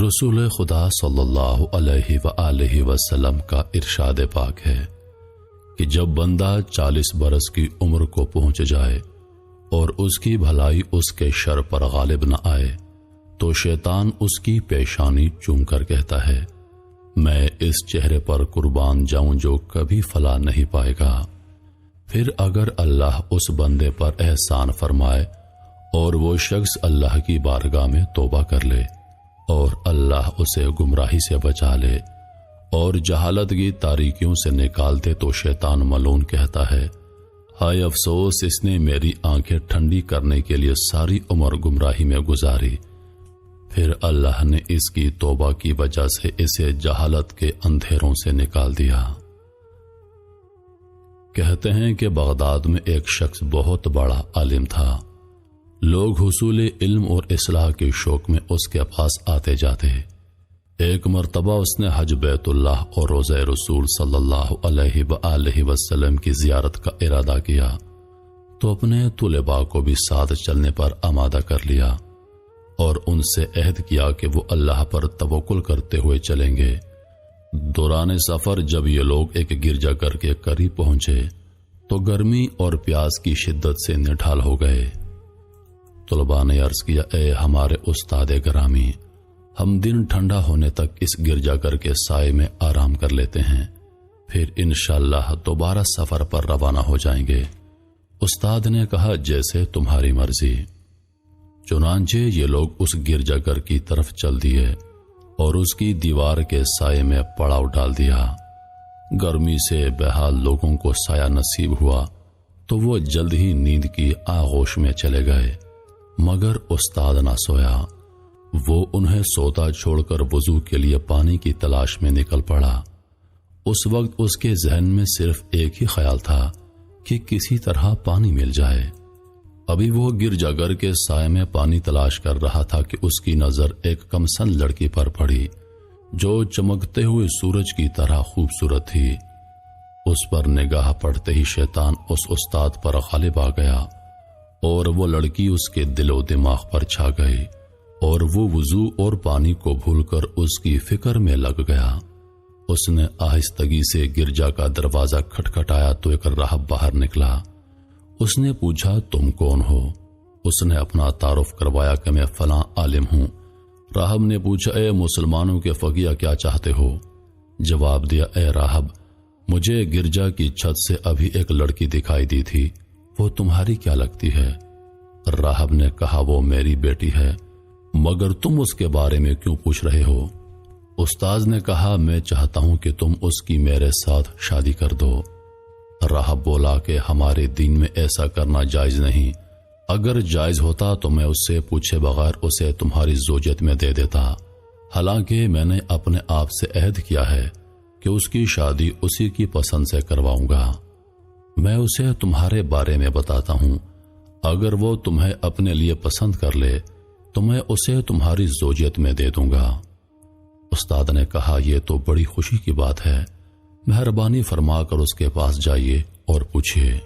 رسول خدا صلی اللہ علیہ وآلہ وسلم کا ارشاد پاک ہے کہ جب بندہ 40 برس کی عمر کو پہنچ جائے اور اس کی بھلائی اس کے شر پر غالب نہ آئے تو شیطان اس کی پیشانی چوم کر کہتا ہے، میں اس چہرے پر قربان جاؤں جو کبھی فلاح نہیں پائے گا۔ پھر اگر اللہ اس بندے پر احسان فرمائے اور وہ شخص اللہ کی بارگاہ میں توبہ کر لے اور اللہ اسے گمراہی سے بچا لے اور جہالت کی تاریکیوں سے نکال دے تو شیطان ملعون کہتا ہے، ہائے افسوس، اس نے میری آنکھیں ٹھنڈی کرنے کے لیے ساری عمر گمراہی میں گزاری۔ پھر اللہ نے اس کی توبہ کی وجہ سے اسے جہالت کے اندھیروں سے نکال دیا۔ کہتے ہیں کہ بغداد میں ایک شخص بہت بڑا عالم تھا۔ لوگ حصول علم اور اصلاح کے شوق میں اس کے پاس آتے جاتے۔ ایک مرتبہ اس نے حج بیت اللہ اور روضہ رسول صلی اللہ علیہ وآلہ وسلم کی زیارت کا ارادہ کیا تو اپنے طلباء کو بھی ساتھ چلنے پر آمادہ کر لیا اور ان سے عہد کیا کہ وہ اللہ پر توکل کرتے ہوئے چلیں گے۔ دوران سفر جب یہ لوگ ایک گرجا گھر کے قریب پہنچے تو گرمی اور پیاس کی شدت سے نڈھال ہو گئے۔ طلباء نے عرض کیا، اے ہمارے استاد گرامی، ہم دن ٹھنڈا ہونے تک اس گرجا گھر کے سائے میں آرام کر لیتے ہیں، پھر انشاءاللہ دوبارہ سفر پر روانہ ہو جائیں گے۔ استاد نے کہا، جیسے تمہاری مرضی۔ چنانچہ یہ لوگ اس گرجا گھر کی طرف چل دیے اور اس کی دیوار کے سائے میں پڑاؤ ڈال دیا۔ گرمی سے بحال لوگوں کو سایہ نصیب ہوا تو وہ جلد ہی نیند کی آغوش میں چلے گئے، مگر استاد نہ سویا۔ وہ انہیں سوتا چھوڑ کر وضو کے لیے پانی کی تلاش میں نکل پڑا۔ اس وقت اس کے ذہن میں صرف ایک ہی خیال تھا کہ کسی طرح پانی مل جائے۔ ابھی وہ گرجا گھر کے سائے میں پانی تلاش کر رہا تھا کہ اس کی نظر ایک کمسن لڑکی پر پڑی جو چمکتے ہوئے سورج کی طرح خوبصورت تھی۔ اس پر نگاہ پڑتے ہی شیطان اس استاد پر غالب آ گیا اور وہ لڑکی اس کے دل و دماغ پر چھا گئی اور وہ وضو اور پانی کو بھول کر اس کی فکر میں لگ گیا۔ اس نے آہستگی سے گرجا کا دروازہ کھٹکھٹایا تو ایک راہب باہر نکلا۔ اس نے پوچھا، تم کون ہو؟ اس نے اپنا تعارف کروایا کہ میں فلاں عالم ہوں۔ راہب نے پوچھا، اے مسلمانوں کے فقیہ، کیا چاہتے ہو؟ جواب دیا، اے راہب، مجھے گرجا کی چھت سے ابھی ایک لڑکی دکھائی دی تھی، وہ تمہاری کیا لگتی ہے؟ راہب نے کہا، وہ میری بیٹی ہے، مگر تم اس کے بارے میں کیوں پوچھ رہے ہو؟ استاذ نے کہا، میں چاہتا ہوں کہ تم اس کی میرے ساتھ شادی کر دو۔ راہب بولا کہ ہمارے دین میں ایسا کرنا جائز نہیں، اگر جائز ہوتا تو میں اس سے پوچھے بغیر اسے تمہاری زوجیت میں دے دیتا، حالانکہ میں نے اپنے آپ سے عہد کیا ہے کہ اس کی شادی اسی کی پسند سے کرواؤں گا۔ میں اسے تمہارے بارے میں بتاتا ہوں، اگر وہ تمہیں اپنے لیے پسند کر لے تو میں اسے تمہاری زوجیت میں دے دوں گا۔ استاد نے کہا، یہ تو بڑی خوشی کی بات ہے، مہربانی فرما کر اس کے پاس جائیے اور پوچھئے۔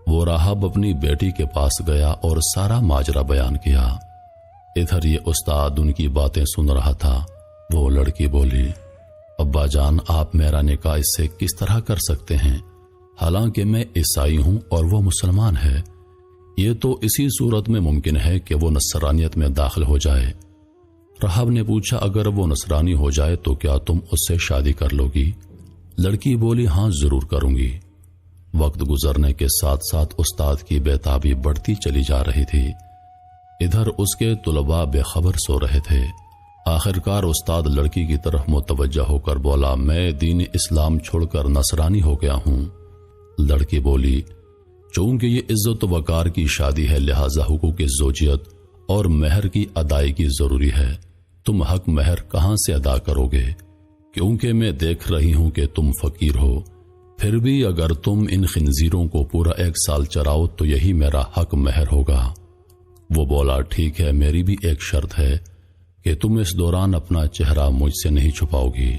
وہ راہب اپنی بیٹی کے پاس گیا اور سارا ماجرا بیان کیا۔ ادھر یہ استاد ان کی باتیں سن رہا تھا۔ وہ لڑکی بولی، ابا جان، آپ میرا نکاح اس سے کس طرح کر سکتے ہیں؟ حالانکہ میں عیسائی ہوں اور وہ مسلمان ہے۔ یہ تو اسی صورت میں ممکن ہے کہ وہ نصرانیت میں داخل ہو جائے۔ راہب نے پوچھا، اگر وہ نصرانی ہو جائے تو کیا تم اس سے شادی کر لو گی؟ لڑکی بولی، ہاں ضرور کروں گی۔ وقت گزرنے کے ساتھ ساتھ استاد کی بے-تابی بڑھتی چلی جا رہی تھی۔ ادھر اس کے طلباء بے خبر سو رہے تھے۔ آخرکار استاد لڑکی کی طرف متوجہ ہو کر بولا، میں دین اسلام چھوڑ کر نصرانی ہو گیا ہوں۔ لڑکی بولی، چونکہ یہ عزت و وقار کی شادی ہے لہذا حقوق زوجیت اور مہر کی ادائیگی ضروری ہے۔ تم حق مہر کہاں سے ادا کرو گے؟ کیونکہ میں دیکھ رہی ہوں کہ تم فقیر ہو، پھر بھی اگر تم ان خنزیروں کو پورا 1 سال چراؤ تو یہی میرا حق مہر ہوگا۔ وہ بولا، ٹھیک ہے، میری بھی ایک شرط ہے کہ تم اس دوران اپنا چہرہ مجھ سے نہیں چھپاؤ گی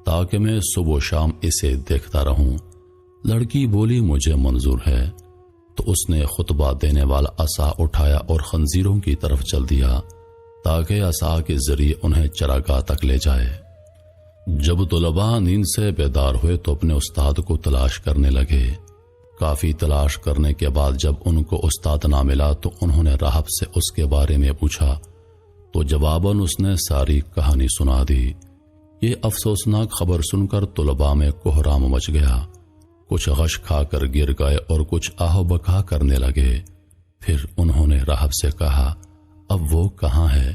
تاکہ میں صبح و شام اسے دیکھتا رہوں۔ لڑکی بولی، مجھے منظور ہے۔ تو اس نے خطبہ دینے والا عصا اٹھایا اور خنزیروں کی طرف چل دیا تاکہ عصا کے ذریعے انہیں چراگاہ تک لے جائے۔ جب طلباء نیند سے بیدار ہوئے تو اپنے استاد کو تلاش کرنے لگے۔ کافی تلاش کرنے کے بعد جب ان کو استاد نہ ملا تو انہوں نے راہب سے اس کے بارے میں پوچھا تو جواباً اس نے ساری کہانی سنا دی۔ یہ افسوسناک خبر سن کر طلباء میں کوہرام مچ گیا۔ کچھ غش کھا کر گر گئے اور کچھ آہ بکا کرنے لگے۔ پھر انہوں نے راہب سے کہا، اب وہ کہاں ہے؟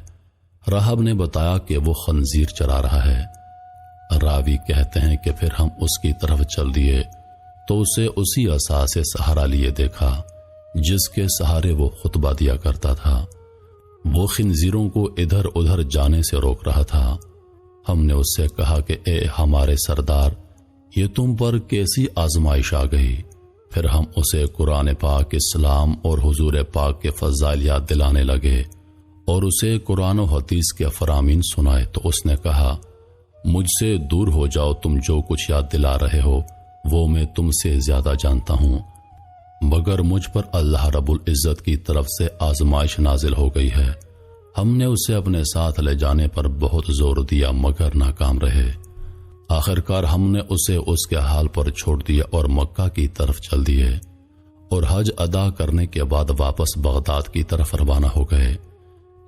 راہب نے بتایا کہ وہ خنزیر چرا رہا ہے۔ راوی کہتے ہیں کہ پھر ہم اس کی طرف چل دیے تو اسے اسی عصا سے سہارا لیے دیکھا جس کے سہارے وہ خطبہ دیا کرتا تھا۔ وہ خنزیروں کو ادھر ادھر جانے سے روک رہا تھا۔ ہم نے اس سے کہا کہ اے ہمارے سردار، یہ تم پر کیسی آزمائش آ گئی؟ پھر ہم اسے قرآن پاک، اسلام اور حضور پاک کے فضائل یاد دلانے لگے اور اسے قرآن و حدیث کے فرامین سنائے تو اس نے کہا، مجھ سے دور ہو جاؤ، تم جو کچھ یاد دلا رہے ہو وہ میں تم سے زیادہ جانتا ہوں، مگر مجھ پر اللہ رب العزت کی طرف سے آزمائش نازل ہو گئی ہے۔ ہم نے اسے اپنے ساتھ لے جانے پر بہت زور دیا مگر ناکام رہے۔ آخرکار ہم نے اسے اس کے حال پر چھوڑ دیا اور مکہ کی طرف چل دیے اور حج ادا کرنے کے بعد واپس بغداد کی طرف روانہ ہو گئے۔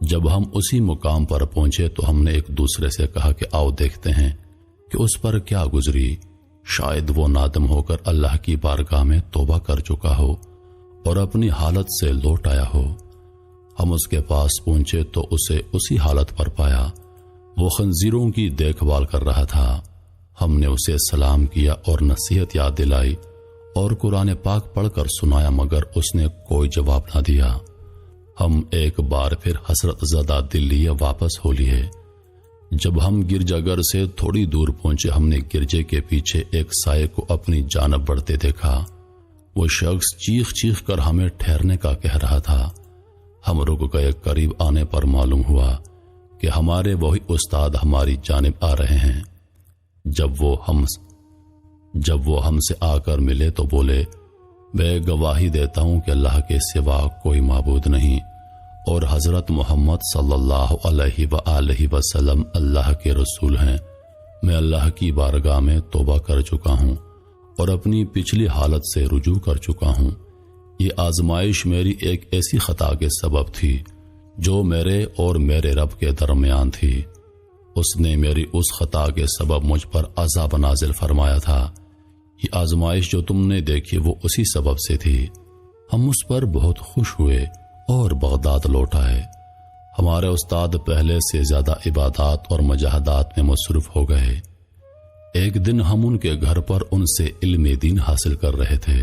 جب ہم اسی مقام پر پہنچے تو ہم نے ایک دوسرے سے کہا کہ آؤ دیکھتے ہیں کہ اس پر کیا گزری، شاید وہ نادم ہو کر اللہ کی بارگاہ میں توبہ کر چکا ہو اور اپنی حالت سے لوٹ آیا ہو۔ ہم اس کے پاس پہنچے تو اسے اسی حالت پر پایا۔ وہ خنزیروں کی دیکھ بھال کر رہا تھا۔ ہم نے اسے سلام کیا اور نصیحت یاد دلائی اور قرآن پاک پڑھ کر سنایا مگر اس نے کوئی جواب نہ دیا۔ ہم ایک بار پھر حسرت زدہ دل لیے واپس ہو لیے۔ جب ہم گرجا گھر سے تھوڑی دور پہنچے ہم نے گرجے کے پیچھے ایک سائے کو اپنی جانب بڑھتے دیکھا۔ وہ شخص چیخ چیخ کر ہمیں ٹھہرنے کا کہہ رہا تھا۔ ہم رک گئے۔ قریب آنے پر معلوم ہوا کہ ہمارے وہی استاد ہماری جانب آ رہے ہیں۔ جب وہ ہم سے آ کر ملے تو بولے، میں گواہی دیتا ہوں کہ اللہ کے سوا کوئی معبود نہیں اور حضرت محمد صلی اللہ علیہ وآلہ وسلم اللہ کے رسول ہیں۔ میں اللہ کی بارگاہ میں توبہ کر چکا ہوں اور اپنی پچھلی حالت سے رجوع کر چکا ہوں۔ یہ آزمائش میری ایک ایسی خطا کے سبب تھی جو میرے اور میرے رب کے درمیان تھی۔ اس نے میری اس خطا کے سبب مجھ پر عذاب نازل فرمایا تھا۔ یہ آزمائش جو تم نے دیکھی وہ اسی سبب سے تھی۔ ہم اس پر بہت خوش ہوئے اور بغداد لوٹ آئے۔ ہمارے استاد پہلے سے زیادہ عبادات اور مجاہدات میں مصروف ہو گئے۔ ایک دن ہم ان کے گھر پر ان سے علم دین حاصل کر رہے تھے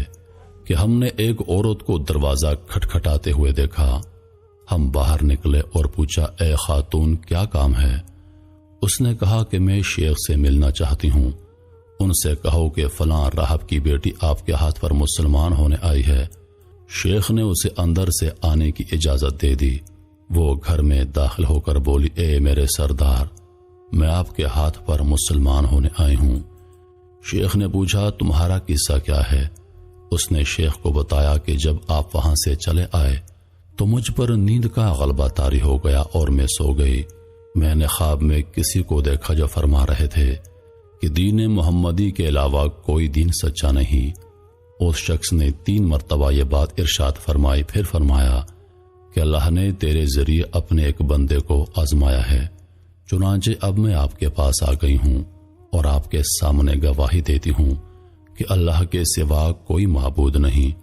کہ ہم نے ایک عورت کو دروازہ کھٹکھٹاتے ہوئے دیکھا۔ ہم باہر نکلے اور پوچھا، اے خاتون کیا کام ہے؟ اس نے کہا کہ میں شیخ سے ملنا چاہتی ہوں۔ ان سے کہو کہ فلاں راہب کی بیٹی آپ کے ہاتھ پر مسلمان ہونے آئی ہے۔ شیخ نے اسے اندر سے آنے کی اجازت دے دی۔ وہ گھر میں داخل ہو کر بولی، اے میرے سردار، میں آپ کے ہاتھ پر مسلمان ہونے آئی ہوں۔ شیخ نے پوچھا، تمہارا قصہ کیا ہے؟ اس نے شیخ کو بتایا کہ جب آپ وہاں سے چلے آئے تو مجھ پر نیند کا غلبہ طاری ہو گیا اور میں سو گئی۔ میں نے خواب میں کسی کو دیکھا جو فرما رہے تھے کہ دین محمدی کے علاوہ کوئی دین سچا نہیں۔ اس شخص نے 3 مرتبہ یہ بات ارشاد فرمائی، پھر فرمایا کہ اللہ نے تیرے ذریعے اپنے ایک بندے کو آزمایا ہے، چنانچہ اب میں آپ کے پاس آ گئی ہوں اور آپ کے سامنے گواہی دیتی ہوں کہ اللہ کے سوا کوئی معبود نہیں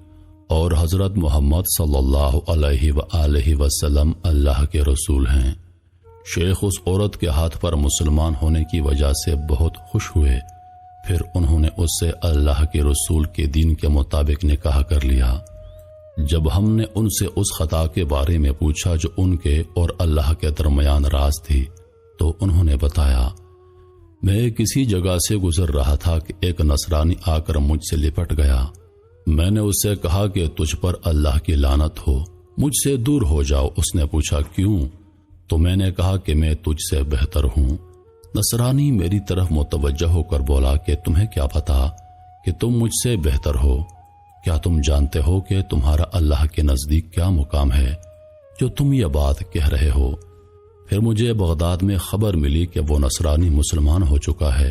اور حضرت محمد صلی اللہ علیہ وآلہ وسلم اللہ کے رسول ہیں۔ شیخ اس عورت کے ہاتھ پر مسلمان ہونے کی وجہ سے بہت خوش ہوئے۔ پھر انہوں نے اس سے اللہ کے رسول کے دین کے مطابق نکاح کر لیا۔ جب ہم نے ان سے اس خطا کے بارے میں پوچھا جو ان کے اور اللہ کے درمیان راز تھی تو انہوں نے بتایا، میں کسی جگہ سے گزر رہا تھا کہ ایک نصرانی آ کر مجھ سے لپٹ گیا۔ میں نے اس سے کہا کہ تجھ پر اللہ کی لعنت ہو، مجھ سے دور ہو جاؤ۔ اس نے پوچھا کیوں؟ تو میں نے کہا کہ میں تجھ سے بہتر ہوں۔ نصرانی میری طرف متوجہ ہو کر بولا کہ تمہیں کیا پتا کہ تم مجھ سے بہتر ہو؟ کیا تم جانتے ہو کہ تمہارا اللہ کے نزدیک کیا مقام ہے جو تم یہ بات کہہ رہے ہو؟ پھر مجھے بغداد میں خبر ملی کہ وہ نصرانی مسلمان ہو چکا ہے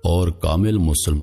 اور کامل مسلم